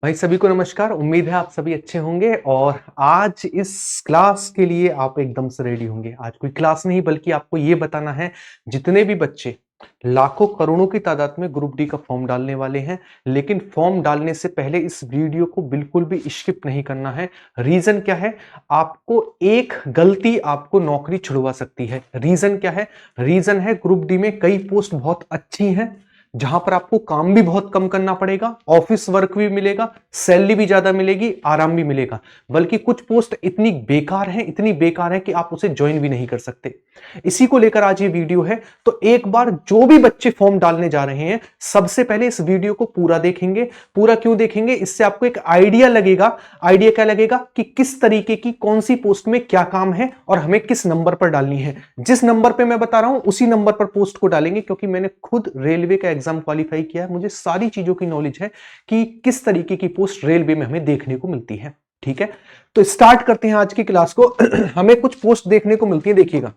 भाई सभी को नमस्कार। उम्मीद है आप सभी अच्छे होंगे और आज इस क्लास के लिए आप एकदम से रेडी होंगे। आज कोई क्लास नहीं बल्कि आपको ये बताना है जितने भी बच्चे लाखों करोड़ों की तादाद में ग्रुप डी का फॉर्म डालने वाले हैं, लेकिन फॉर्म डालने से पहले इस वीडियो को बिल्कुल भी स्किप नहीं करना है। रीजन क्या है? आपको एक गलती आपको नौकरी छुड़वा सकती है। रीजन क्या है? रीजन है ग्रुप डी में कई पोस्ट बहुत अच्छी हैं जहां पर आपको काम भी बहुत कम करना पड़ेगा, ऑफिस वर्क भी मिलेगा, सैलरी भी ज्यादा मिलेगी, आराम भी मिलेगा। बल्कि कुछ पोस्ट इतनी बेकार है कि आप उसे ज्वाइन भी नहीं कर सकते। इसी को लेकर आज ये वीडियो है। तो एक बार जो भी बच्चे फॉर्म डालने जा रहे हैं सबसे पहले इस वीडियो को पूरा देखेंगे। पूरा क्यों देखेंगे? इससे आपको एक आइडिया लगेगा। आइडिया क्या लगेगा कि किस तरीके की कौन सी पोस्ट में क्या काम है और हमें किस नंबर पर डालनी है। जिस नंबर पर मैं बता रहा हूं उसी नंबर पर पोस्ट को डालेंगे, क्योंकि मैंने खुद रेलवे का एग्जाम क्वालिफाई किया है। मुझे सारी चीजों की नॉलेज है कि किस तरीके की पोस्ट रेलवे में हमें देखने को मिलती है। ठीक है, तो स्टार्ट करते हैं आज की क्लास को। हमें कुछ पोस्ट देखने को मिलती है, देखिएगा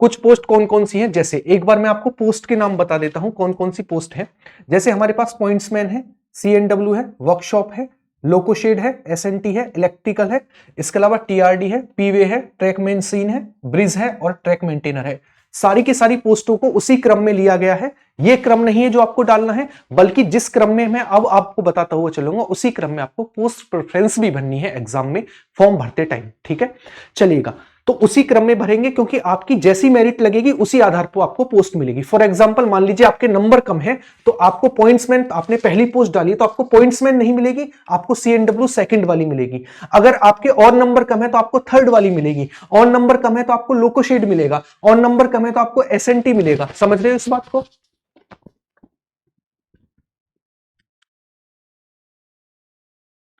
कुछ पोस्ट कौन कौन सी हैं। जैसे एक बार मैं आपको पोस्ट के नाम बता देता हूं कौन कौन सी पोस्ट है। जैसे हमारे पास पॉइंट्समैन है, सीएनडब्ल्यू है, वर्कशॉप है, लोकोशेड है, एसएनटी है, इलेक्ट्रिकल है, इसके अलावा टीआरडी है, पीवे है, ट्रैक मेंटेन है, ब्रिज है और ट्रैक मेंटेनर है। सारी की सारी पोस्टों को उसी क्रम में लिया गया है। यह क्रम नहीं है जो आपको डालना है, बल्कि जिस क्रम में मैं अब आपको बताता हुआ चलूंगा उसी क्रम में आपको पोस्ट प्रेफरेंस भी भरनी है एग्जाम में फॉर्म भरते टाइम। ठीक है, चलिएगा। तो उसी क्रम में भरेंगे, क्योंकि आपकी जैसी मेरिट लगेगी उसी आधार पर आपको पोस्ट मिलेगी। फॉर एग्जांपल मान लीजिए आपके नंबर कम है तो आपको पॉइंट्समैन, आपने पहली पोस्ट डाली तो आपको पॉइंट्समैन नहीं मिलेगी, आपको सीएनडब्ल्यू सेकंड वाली मिलेगी। अगर आपके और नंबर कम है तो आपको थर्ड वाली मिलेगी, और नंबर कम है तो आपको लोकोशेड मिलेगा, और नंबर कम है तो आपको एसएनटी मिलेगा। समझ रहे हो इस बात को?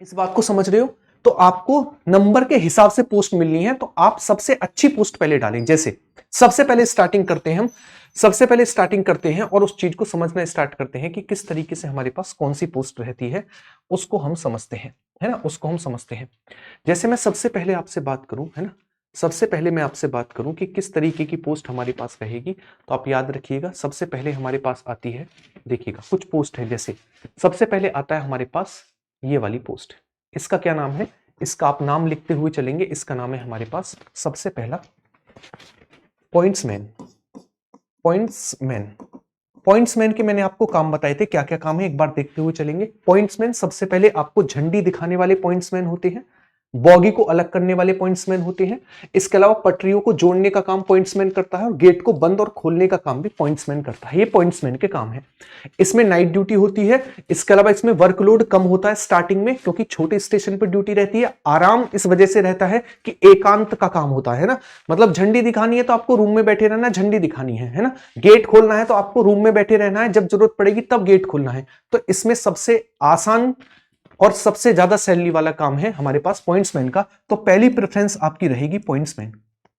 इस बात को समझ रहे हो? तो आपको नंबर के हिसाब से पोस्ट मिलनी है, तो आप सबसे अच्छी पोस्ट पहले डालें। जैसे सबसे पहले स्टार्टिंग करते हैं हम, सबसे पहले स्टार्टिंग करते हैं और उस चीज को समझना स्टार्ट करते हैं कि किस तरीके से हमारे पास कौन सी पोस्ट रहती है, उसको हम समझते हैं, है ना, उसको हम समझते हैं। जैसे मैं सबसे पहले आपसे बात करूं, है ना, सबसे पहले मैं आपसे बात करूं कि किस तरीके की पोस्ट हमारे पास रहेगी, तो आप याद रखिएगा सबसे पहले हमारे पास आती है, देखिएगा कुछ पोस्ट है। जैसे सबसे पहले आता है हमारे पास ये वाली पोस्ट, इसका क्या नाम है? इसका आप नाम लिखते हुए चलेंगे। इसका नाम है हमारे पास सबसे पहला पॉइंट्समैन। पॉइंट्समैन, पॉइंट्समैन के मैंने आपको काम बताए थे, क्या क्या काम है एक बार देखते हुए चलेंगे। पॉइंट्समैन सबसे पहले आपको झंडी दिखाने वाले पॉइंट्समैन होते हैं, बॉगी को अलग करने वाले पॉइंट्समैन होते हैं। इसके अलावा पटरियों को जोड़ने का काम पॉइंट्समैन करता है और गेट को बंद और खोलने का काम भी पॉइंट्समैन करता है। ये पॉइंट्समैन के काम है। इसमें नाइट ड्यूटी होती है। इसके अलावा इसमें वर्कलोड कम होता है स्टार्टिंग में, क्योंकि छोटे स्टेशन पर ड्यूटी रहती है। आराम इस वजह से रहता है कि एकांत का काम होता है ना, मतलब झंडी दिखानी है तो आपको रूम में बैठे रहना है, झंडी दिखानी है ना। गेट खोलना है तो आपको रूम में बैठे रहना है, जब जरूरत पड़ेगी तब गेट खोलना है। तो इसमें सबसे आसान और सबसे ज्यादा सैलरी वाला काम है हमारे पास पॉइंट्समैन का। तो पहली प्रेफरेंस आपकी रहेगी पॉइंट्समैन।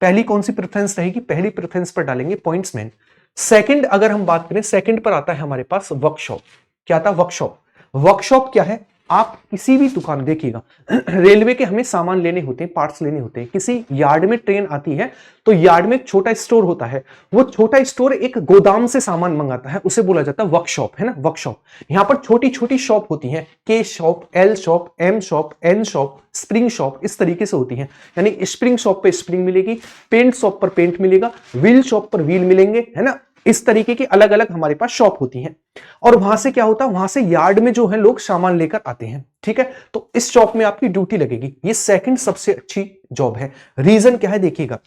पहली कौन सी प्रेफरेंस रहेगी? पहली प्रेफरेंस पर डालेंगे पॉइंट्समैन। सेकंड अगर हम बात करें, सेकंड पर आता है हमारे पास वर्कशॉप। क्या था? वर्कशॉप। वर्कशॉप क्या है? आप किसी भी दुकान, देखिएगा रेलवे के हमें सामान लेने होते हैं, पार्ट्स लेने होते हैं। किसी यार्ड में ट्रेन आती है तो यार्ड में एक छोटा स्टोर होता है, वो छोटा स्टोर एक गोदाम से सामान मंगाता है, उसे बोला जाता है वर्कशॉप, है ना, वर्कशॉप। यहां पर छोटी छोटी शॉप होती हैं, K shop, L shop, M shop, N shop, spring shop, इस तरीके से होती हैं। यानी स्प्रिंग शॉप पे स्प्रिंग मिलेगी, पेंट शॉप पर पेंट मिलेगा, व्हील शॉप पर व्हील मिलेंगे, है ना। इस तरीके की अलग अलग हमारे पास शॉप होती हैं। और वहां से क्या होता है, वहां से यार्ड में जो है लोग सामान लेकर आते हैं। ठीक है, तो इस शॉप में आपकी ड्यूटी लगेगी। ये सेकंड सबसे अच्छी जॉब है। रीजन क्या है? देखिएगा,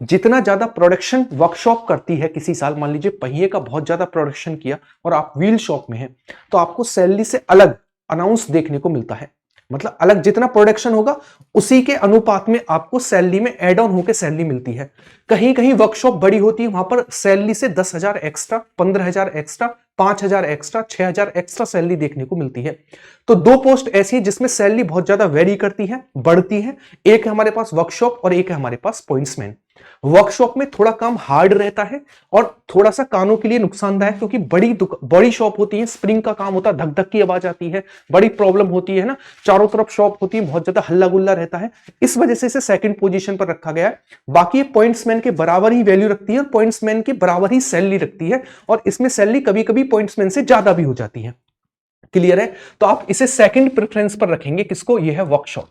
जितना ज्यादा प्रोडक्शन वर्कशॉप करती है, किसी साल मान लीजिए पहिए का बहुत ज्यादा प्रोडक्शन किया और आप व्हील शॉप में हैं, तो आपको सैलरी से अलग अनाउंस देखने को मिलता है। मतलब अलग जितना प्रोडक्शन होगा उसी के अनुपात में आपको सैलरी में एड ऑन होकर सैलरी मिलती है। कहीं कहीं वर्कशॉप बड़ी होती है, वहां पर सैलरी से 10,000 extra, 15,000 extra, 5,000 extra, 6,000 extra salary देखने को मिलती है। तो दो पोस्ट ऐसी है जिसमें सैलरी बहुत ज्यादा वेरी करती है, बढ़ती है। एक है हमारे पास वर्कशॉप और एक है हमारे पास पॉइंट्समैन। वर्कशॉप में थोड़ा काम हार्ड रहता है और थोड़ा सा कानों के लिए नुकसानदायक, क्योंकि बड़ी शॉप होती है, स्प्रिंग का काम होता है, धक धक की आवाज आती है, बड़ी प्रॉब्लम होती है ना, चारों तरफ शॉप होती है, बहुत ज्यादा हल्ला गुल्ला रहता है। इस वजह से इसे सेकंड पोजीशन पर रखा गया है। बाकी पॉइंट्समैन के बराबर ही वैल्यू रखती है और पॉइंट्समैन के बराबर ही सैलरी रखती है, और इसमें सैलरी कभी कभी पॉइंट्समैन से ज्यादा भी हो जाती है। क्लियर है? तो आप इसे सेकंड प्रेफरेंस पर रखेंगे। किसको? ये है वर्कशॉप।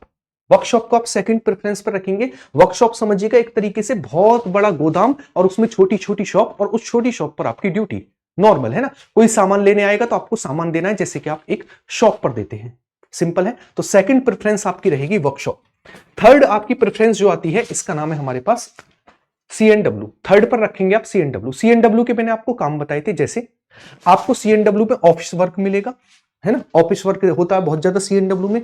वर्कशॉप को आप सेकंड प्रेफरेंस पर रखेंगे। वर्कशॉप समझिएगा एक तरीके से बहुत बड़ा गोदाम और उसमें छोटी छोटी शॉप, और उस छोटी शॉप पर आपकी ड्यूटी नॉर्मल है ना, कोई सामान लेने आएगा तो आपको सामान देना है, जैसे कि आप एक शॉप पर देते हैं। सिंपल है। तो सेकंड प्रेफरेंस आपकी रहेगी वर्कशॉप। थर्ड आपकी प्रेफरेंस जो आती है, इसका नाम है हमारे पास CNW। थर्ड पर रखेंगे आप CNW। CNW के मैंने आपको काम बताए थे, जैसे आपको CNW पे ऑफिस वर्क मिलेगा, है ना, ऑफिस वर्क होता है बहुत ज्यादा CNW में,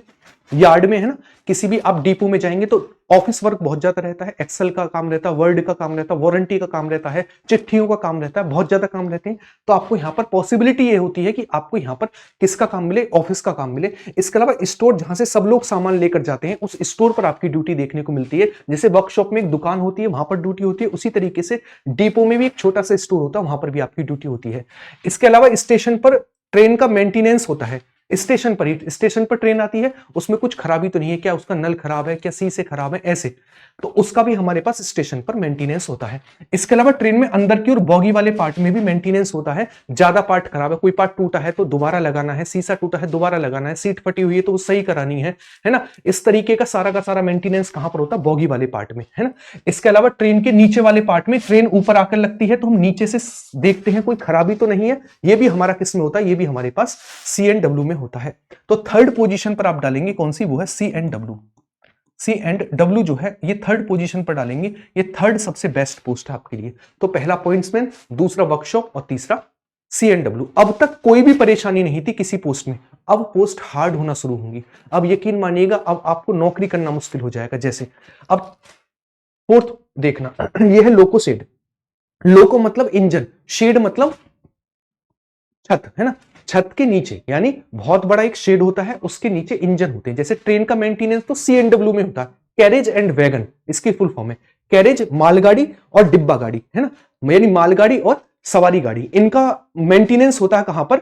यार्ड में, है ना, किसी भी आप डिपो में जाएंगे तो ऑफिस वर्क बहुत ज्यादा रहता है। एक्सेल का काम रहता है, वर्ड का काम रहता है, वारंटी का काम रहता है, चिट्ठियों का काम रहता है, बहुत ज्यादा काम रहते हैं। तो आपको यहाँ पर पॉसिबिलिटी ये होती है कि आपको यहाँ पर किसका काम मिले? ऑफिस का काम मिले। इसके अलावा स्टोर, जहां से सब लोग सामान लेकर जाते हैं, उस स्टोर पर आपकी ड्यूटी देखने को मिलती है। जैसे वर्कशॉप में एक दुकान होती है, वहां पर ड्यूटी होती है, उसी तरीके से डिपो में भी एक छोटा सा स्टोर होता है, वहां पर भी आपकी ड्यूटी होती है। इसके अलावा स्टेशन पर ट्रेन का मेंटेनेंस होता है। स्टेशन पर ही, स्टेशन पर ट्रेन आती है, उसमें कुछ खराबी तो नहीं है, क्या उसका नल खराब है, क्या सी खराब है, ऐसे, तो उसका भी हमारे पास स्टेशन पर मेंटेनेंस होता है। इसके अलावा ट्रेन में अंदर की और बॉगी वाले पार्ट में भी मेंटेनेंस होता है। ज्यादा पार्ट खराब है, कोई पार्ट टूटा है तो दोबारा लगाना है, शीशा टूटा है दोबारा लगाना है, सीट फटी हुई है तो वो सही करानी है ना। इस तरीके का सारा मेंटेनेंस कहां पर होता है? बॉगी वाले पार्ट में, है ना। इसके अलावा ट्रेन के नीचे वाले पार्ट में, ट्रेन ऊपर आकर लगती है तो हम नीचे से देखते हैं कोई खराबी तो नहीं है, ये भी हमारा किस में होता है? ये भी हमारे पास CNW में होता है। तो थर्ड पोजीशन पर आप डालेंगे कौन सी? वो है CNW। CNW जो है ये थर्ड पोजीशन पर डालेंगे। ये थर्ड सबसे बेस्ट पोस्ट है आपके लिए। तो पहला पॉइंट्समैन, दूसरा वर्कशॉप और तीसरा CNW। अब तक कोई भी परेशानी नहीं थी किसी पोस्ट में, अब पोस्ट हार्ड होना शुरू होंगी। अब यकीन मानिएगा, अब आपको नौकरी करना मुश्किल हो जाएगा। जैसे अब फोर्थ देखना, ये है लोको शेड। लोको मतलब इंजन, शेड मतलब छत, है ना। छत के नीचे यानी बहुत बड़ा एक शेड होता है, उसके नीचे इंजन होते हैं। जैसे ट्रेन का मेंटेनेंस तो CNW में होता है, कैरेज एंड वैगन इसकी फुल फॉर्म है। कैरेज मालगाड़ी और डिब्बा गाड़ी, है ना, यानी मालगाड़ी और सवारी गाड़ी, इनका मेंटेनेंस होता है कहां पर?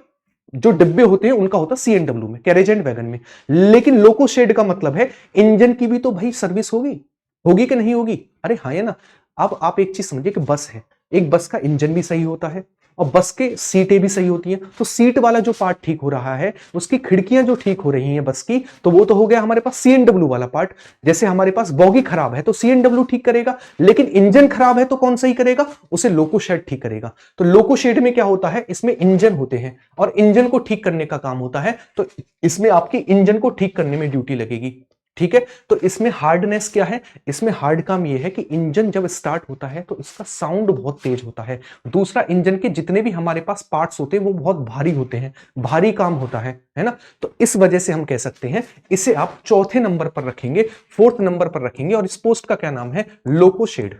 जो डिब्बे होते हैं उनका होता है CNW में, कैरेज एंड वैगन में। लेकिन लोको शेड का मतलब है इंजन की भी तो भाई सर्विस होगी, होगी कि नहीं होगी? अरे हाँ, है ना। अब आप एक चीज समझिए कि बस है, एक बस का इंजन भी सही होता है और बस के सीटें भी सही होती हैं। तो सीट वाला जो पार्ट ठीक हो रहा है, उसकी खिड़कियां जो ठीक हो रही हैं बस की, तो वो तो हो गया हमारे पास CNW वाला पार्ट। जैसे हमारे पास बॉगी खराब है तो CNW ठीक करेगा, लेकिन इंजन खराब है तो कौन सही करेगा? उसे लोको शेड ठीक करेगा। तो लोको शेड में क्या होता है? इसमें इंजन होते हैं और इंजन को ठीक करने का काम होता है। तो इसमें आपकी इंजन को ठीक करने में ड्यूटी लगेगी। ठीक है। तो इसमें हार्डनेस क्या है? इसमें हार्ड काम यह है कि इंजन जब स्टार्ट होता है तो इसका साउंड बहुत तेज होता है। दूसरा, इंजन के जितने भी हमारे पास पार्ट्स होते हैं वो बहुत भारी होते हैं, भारी काम होता है ना। तो इस वजह से हम कह सकते हैं इसे आप चौथे नंबर पर रखेंगे, फोर्थ नंबर पर रखेंगे। और इस पोस्ट का क्या नाम है? Loco shed.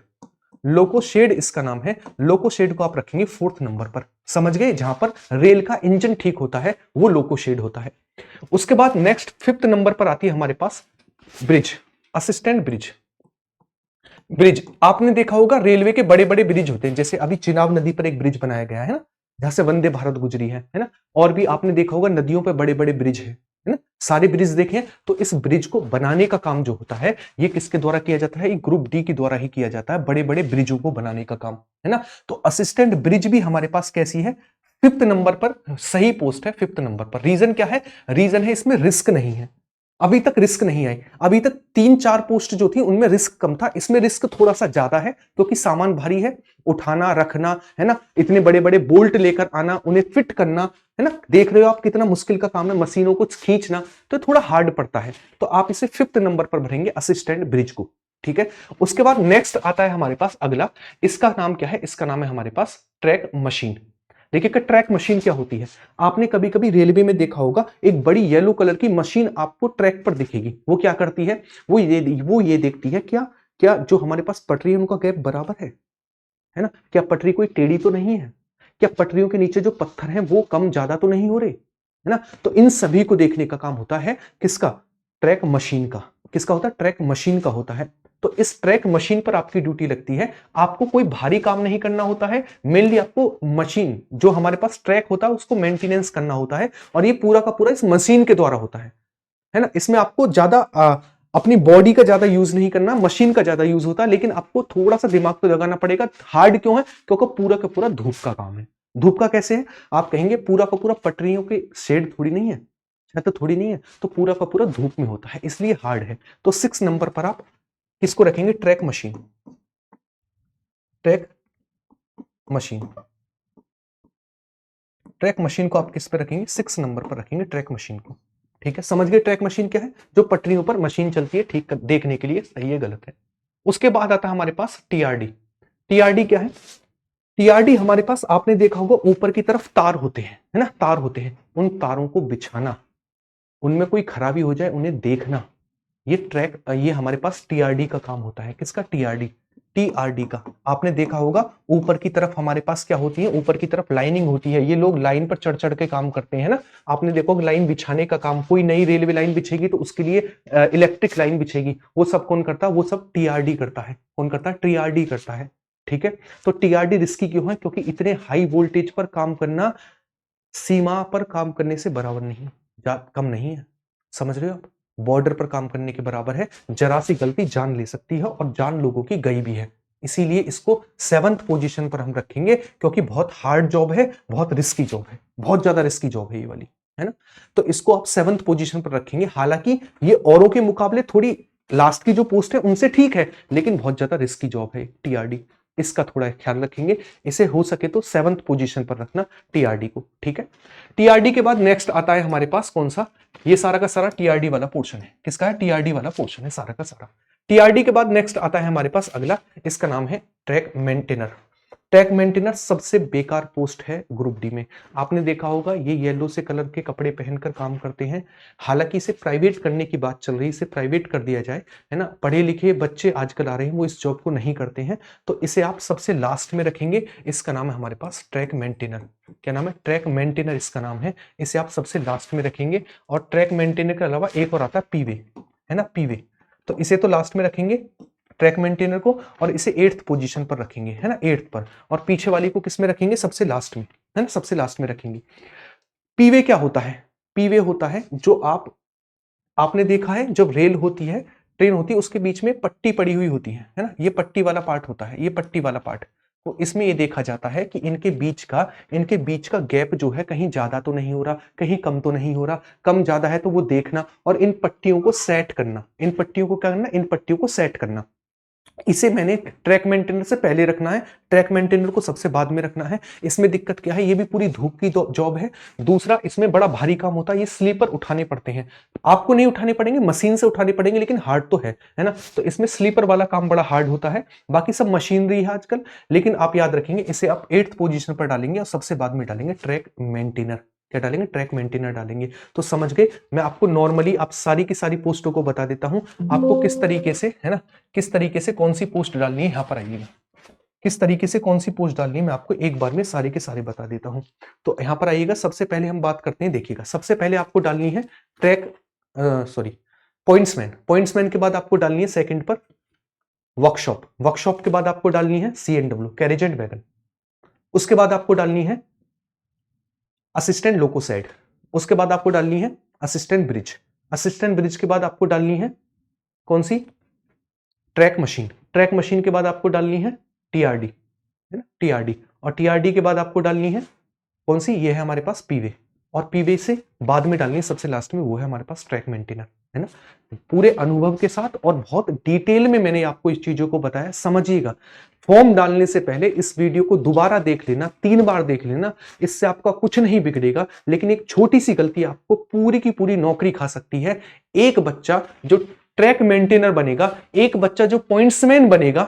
लोको शेड इसका नाम है। लोको शेड को आप रखेंगे फोर्थ नंबर पर। समझ गए? जहां पर रेल का इंजन ठीक होता है वो लोको शेड होता है। उसके बाद नेक्स्ट फिफ्थ नंबर पर आती है हमारे पास ब्रिज, असिस्टेंट ब्रिज। ब्रिज आपने देखा होगा, रेलवे के बड़े बड़े ब्रिज होते हैं। जैसे अभी चिनाब नदी पर एक ब्रिज बनाया गया है ना, जहां से वंदे भारत गुजरी है ना। और भी आपने देखा होगा नदियों पर बड़े बड़े ब्रिज है ना। सारे ब्रिज देखें तो इस ब्रिज को बनाने का काम जो होता है ये किसके द्वारा किया जाता है? ग्रुप डी के द्वारा ही किया जाता है, बड़े बड़े ब्रिजों को बनाने का काम, है ना। तो असिस्टेंट ब्रिज भी हमारे पास कैसी है? फिफ्थ नंबर पर सही पोस्ट है, फिफ्थ नंबर पर। रीजन क्या है? रीजन है इसमें रिस्क नहीं है, अभी तक रिस्क नहीं आई। अभी तक 3-4 पोस्ट जो थी उनमें रिस्क कम था, इसमें रिस्क थोड़ा सा ज्यादा है क्योंकि सामान भारी है, उठाना रखना, है ना। इतने बड़े बड़े बोल्ट लेकर आना, उन्हें फिट करना, है ना। देख रहे हो आप कितना मुश्किल का काम है, मशीनों को खींचना, तो थोड़ा हार्ड पड़ता है। तो आप इसे फिफ्थ नंबर पर भरेंगे असिस्टेंट ब्रिज को। ठीक है। उसके बाद नेक्स्ट आता है हमारे पास अगला, इसका नाम क्या है? इसका नाम है हमारे पास ट्रैक मशीन। देखिए कि ट्रैक मशीन क्या होती है। आपने कभी कभी रेलवे में देखा होगा, एक बड़ी येलो कलर की मशीन आपको ट्रैक पर दिखेगी। वो क्या करती है? वो ये देखती है क्या क्या जो हमारे पास पटरी है उनका गैप बराबर है ना। क्या पटरी कोई टेढ़ी तो नहीं है? क्या पटरियों के नीचे जो पत्थर हैं वो कम ज्यादा तो नहीं हो रहे, है ना। तो इन सभी को देखने का काम होता है किसका? ट्रैक मशीन का। किसका होता है? ट्रैक मशीन का होता है। तो इस ट्रैक मशीन पर आपकी ड्यूटी लगती है। आपको कोई भारी काम नहीं करना होता है, मेनली आपको मशीन जो हमारे पास ट्रैक होता है उसको मेंटेनेंस करना होता है, और ये पूरा का पूरा इस मशीन के द्वारा होता है ना। इसमें आपको ज्यादा अपनी बॉडी का ज्यादा यूज नहीं करना, मशीन का ज्यादा यूज होता है, लेकिन आपको थोड़ा सा दिमाग तो लगाना पड़ेगा। हार्ड क्यों है? क्योंकि पूरा का पूरा धूप का काम है। धूप का कैसे है? आप कहेंगे पूरा का पूरा पटरियों के शेड थोड़ी नहीं है, छत थोड़ी नहीं है, तो पूरा का पूरा धूप में होता है, इसलिए हार्ड है। तो 6 नंबर पर आप किसको रखेंगे? Track machine. Track machine, track machine को आप किस पे रखेंगे? 6 नंबर पर रखेंगे ट्रैक मशीन को। ठीक है, समझ गए ट्रैक मशीन क्या है? जो पटरियों पर मशीन चलती है ठीक देखने के लिए, सही है गलत है। उसके बाद आता है हमारे पास टीआरडी। टीआरडी क्या है? टीआरडी हमारे पास आपने देखा होगा ऊपर की तरफ तार होते हैं, है ना, तार होते हैं, उन तारों को बिछाना, उनमें कोई खराबी हो जाए उन्हें देखना, ये हमारे पास टीआरडी का काम होता है। किसका? टीआरडी, टीआरडी का। आपने देखा होगा ऊपर की तरफ हमारे पास क्या होती है? ऊपर की तरफ लाइनिंग होती है, ये लोग लाइन पर चढ़ चढ़ के काम करते हैं ना। आपने देखो लाइन बिछाने का काम, कोई नई रेलवे लाइन बिछेगी तो उसके लिए इलेक्ट्रिक लाइन बिछेगी, वो सब कौन करता है? वो सब टीआरडी करता है। कौन करता है? टीआरडी करता है। ठीक है, तो टीआरडी रिस्की क्यों है? क्योंकि इतने हाई वोल्टेज पर काम करना सीमा पर काम करने से बराबर नहीं, कम नहीं है। समझ रहे हो आप? बॉर्डर पर काम करने के बराबर है। जरा सी गलती जान ले सकती है और जान लोगों की गई भी है। इसीलिए इसको 7th पोजीशन पर हम रखेंगे, क्योंकि बहुत हार्ड जॉब है, बहुत रिस्की जॉब है, बहुत ज्यादा रिस्की जॉब है ये वाली, है ना। तो इसको आप 7th पोजीशन पर रखेंगे। हालांकि ये औरों के मुकाबले थोड़ी लास्ट की जो पोस्ट है उनसे ठीक है, लेकिन बहुत ज्यादा रिस्की जॉब है टीआरडी। इसका थोड़ा ख्याल रखेंगे। इसे हो सके तो 7th पोजीशन पर रखना टीआरडी को। ठीक है, टीआरडी के बाद नेक्स्ट आता है हमारे पास कौन सा? ये सारा का सारा टीआरडी वाला पोर्शन है। किसका है? टीआरडी वाला पोर्शन है सारा का सारा। टीआरडी के बाद नेक्स्ट आता है हमारे पास अगला, इसका नाम है ट्रैक मेंटेनर। ट्रैक मेंटेनर सबसे बेकार पोस्ट है ग्रुप डी में। आपने देखा होगा ये येलो से कलर के कपड़े पहनकर काम करते हैं। हालांकि इसे प्राइवेट करने की बात चल रही है, इसे प्राइवेट कर दिया जाए, है ना। पढ़े लिखे बच्चे आजकल आ रहे हैं वो इस जॉब को नहीं करते हैं, तो इसे आप सबसे लास्ट में रखेंगे। इसका नाम है हमारे पास ट्रैक मेंटेनर। क्या नाम है? ट्रैक मेंटेनर इसका नाम है। इसे आप सबसे लास्ट में रखेंगे। और ट्रैक मेंटेनर के अलावा एक और आता है पीवे, है ना, पीवे। तो इसे तो लास्ट में रखेंगे ट्रैक मेंटेनर को, और इसे 8th पोजीशन पर रखेंगे, है ना, 8th पर। और पीछे वाली को किस में रखेंगे? सबसे लास्ट में, है ना, सबसे लास्ट में रखेंगे। पीवे क्या होता है? पीवे होता है जो आपने देखा है जब रेल होती है, ट्रेन होती है, उसके बीच में पट्टी पड़ी हुई होती है ना, ये पट्टी वाला पार्ट होता है, ये पट्टी वाला पार्ट। तो इसमें ये देखा जाता है कि इनके बीच का गैप जो है कहीं ज्यादा तो नहीं हो रहा, कहीं कम तो नहीं हो रहा। कम ज्यादा है तो वो देखना, और इन पट्टियों को सेट करना। इन पट्टियों को क्या करना? इन पट्टियों को सेट करना। इसे मैंने ट्रैक मेंटेनर से पहले रखना है, ट्रैक मेंटेनर को सबसे बाद में रखना है। इसमें दिक्कत क्या है? ये भी पूरी धूप की जॉब है। दूसरा, इसमें बड़ा भारी काम होता है, ये स्लीपर उठाने पड़ते हैं। आपको नहीं उठाने पड़ेंगे, मशीन से उठाने पड़ेंगे, लेकिन हार्ड तो है ना। तो इसमें स्लीपर वाला काम बड़ा हार्ड होता है। बाकी सब मशीनरी है आजकल, लेकिन आप याद रखेंगे इसे आप 8th पोजीशन पर डालेंगे और सबसे बाद में डालेंगे ट्रैक मेंटेनर। क्या डालेंगे? ट्रैक मेंटेनर डालेंगे। तो समझ गए। मैं आपको नॉर्मली आप सारी की सारी पोस्टों को बता देता हूं, आपको किस तरीके से, है ना, किस तरीके से कौन सी पोस्ट डालनी है। यहां पर आइएगा, किस तरीके से कौन सी पोस्ट डालनी है मैं आपको एक बार में सारे के सारे बता देता हूं। तो यहां पर आइएगा, सबसे पहले हम बात करते हैं, देखिएगा सबसे पहले आपको डालनी है पॉइंट्समैन। पॉइंट्समैन के बाद आपको डालनी है सेकंड पर वर्कशॉप। वर्कशॉप के बाद आपको डालनी है CNW, कैरेज एंड वैगन। उसके बाद आपको डालनी है असिस्टेंट लोकोसाइड। उसके बाद आपको डालनी है असिस्टेंट ब्रिज। असिस्टेंट ब्रिज के बाद आपको डालनी है कौन सी? Track machine. ट्रैक मशीन के बाद आपको डालनी है टीआरडी, है ना, टीआरडी। और टीआरडी के बाद आपको डालनी है कौन सी? ये है हमारे पास पीवे। और पीवे से बाद में डालनी है सबसे लास्ट में, वो है हमारे पास ट्रैक मेंटेनर, है ना। पूरे अनुभव के साथ और बहुत डिटेल में मैंने आपको इस चीजों को बताया, समझिएगा। फॉर्म डालने से पहले इस वीडियो को दोबारा देख लेना, 3 बार देख लेना। इससे आपका कुछ नहीं बिगड़ेगा, लेकिन एक छोटी सी गलती आपको पूरी की पूरी नौकरी खा सकती है। एक बच्चा जो ट्रैक मेंटेनर बनेगा, एक बच्चा जो पॉइंट्समैन बनेगा,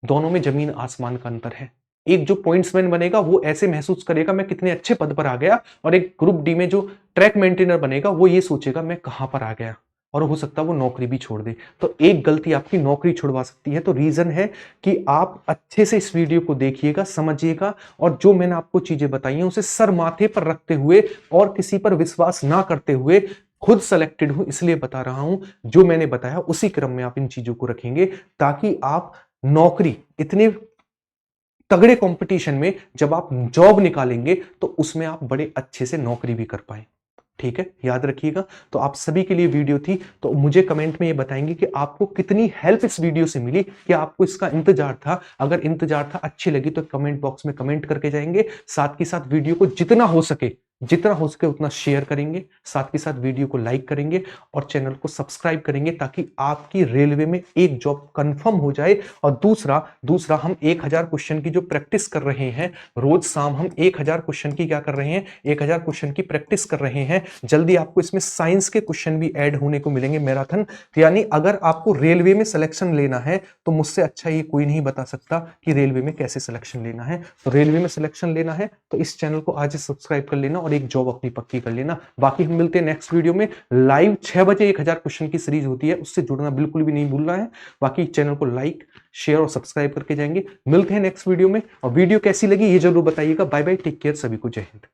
दोनों में जमीन आसमान का अंतर है। एक जो पॉइंट्समैन बनेगा वो ऐसे महसूस करेगा मैं कितने अच्छे पद पर आ गया, और एक ग्रुप डी में जो ट्रैक मेंटेनर बनेगा वो ये सोचेगा मैं कहां पर आ गया, और हो सकता है वो नौकरी भी छोड़ दे। तो एक गलती आपकी नौकरी छुड़वा सकती है। तो रीजन है कि आप अच्छे से इस वीडियो को देखिएगा, समझिएगा, और जो मैंने आपको चीजें बताई हैं उसे सर माथे पर रखते हुए और किसी पर विश्वास ना करते हुए, खुद सेलेक्टेड हूं इसलिए बता रहा हूं, जो मैंने बताया उसी क्रम में आप इन चीजों को रखेंगे, ताकि आप नौकरी, इतने तगड़े कंपटीशन में जब आप जॉब निकालेंगे तो उसमें आप बड़े अच्छे से नौकरी भी कर पाए। ठीक है, याद रखिएगा। तो आप सभी के लिए वीडियो थी, तो मुझे कमेंट में ये बताएंगे कि आपको कितनी हेल्प इस वीडियो से मिली, क्या आपको इसका इंतजार था। अगर इंतजार था, अच्छी लगी तो कमेंट बॉक्स में कमेंट करके जाएंगे। साथ के साथ वीडियो को जितना हो सके उतना शेयर करेंगे, साथ के साथ वीडियो को लाइक करेंगे और चैनल को सब्सक्राइब करेंगे, ताकि आपकी रेलवे में एक जॉब कंफर्म हो जाए। और दूसरा हम 1000 क्वेश्चन की जो प्रैक्टिस कर रहे हैं, रोज शाम हम 1000 क्वेश्चन की क्या कर रहे हैं, 1000 क्वेश्चन की प्रैक्टिस कर रहे हैं। जल्दी आपको इसमें साइंस के क्वेश्चन भी ऐड होने को मिलेंगे, मैराथन। यानी अगर आपको रेलवे में सिलेक्शन लेना है तो मुझसे अच्छा ये कोई नहीं बता सकता कि रेलवे में कैसे सिलेक्शन लेना है। तो रेलवे में सिलेक्शन लेना है तो इस चैनल को आज सब्सक्राइब कर लेना और एक जॉब अपनी पक्की कर लेना। बाकी हम मिलते हैं नेक्स्ट वीडियो में। लाइव 6 बजे 1000 क्वेश्चन की सीरीज होती है, उससे जुड़ना बिल्कुल भी नहीं भूलना है। बाकी चैनल को लाइक, शेयर और सब्सक्राइब करके जाएंगे। मिलते हैं नेक्स्ट वीडियो में, और वीडियो कैसी लगी ये जरूर बताइएगा। बाय बाय, टेक केयर, सभी को जय हिंद।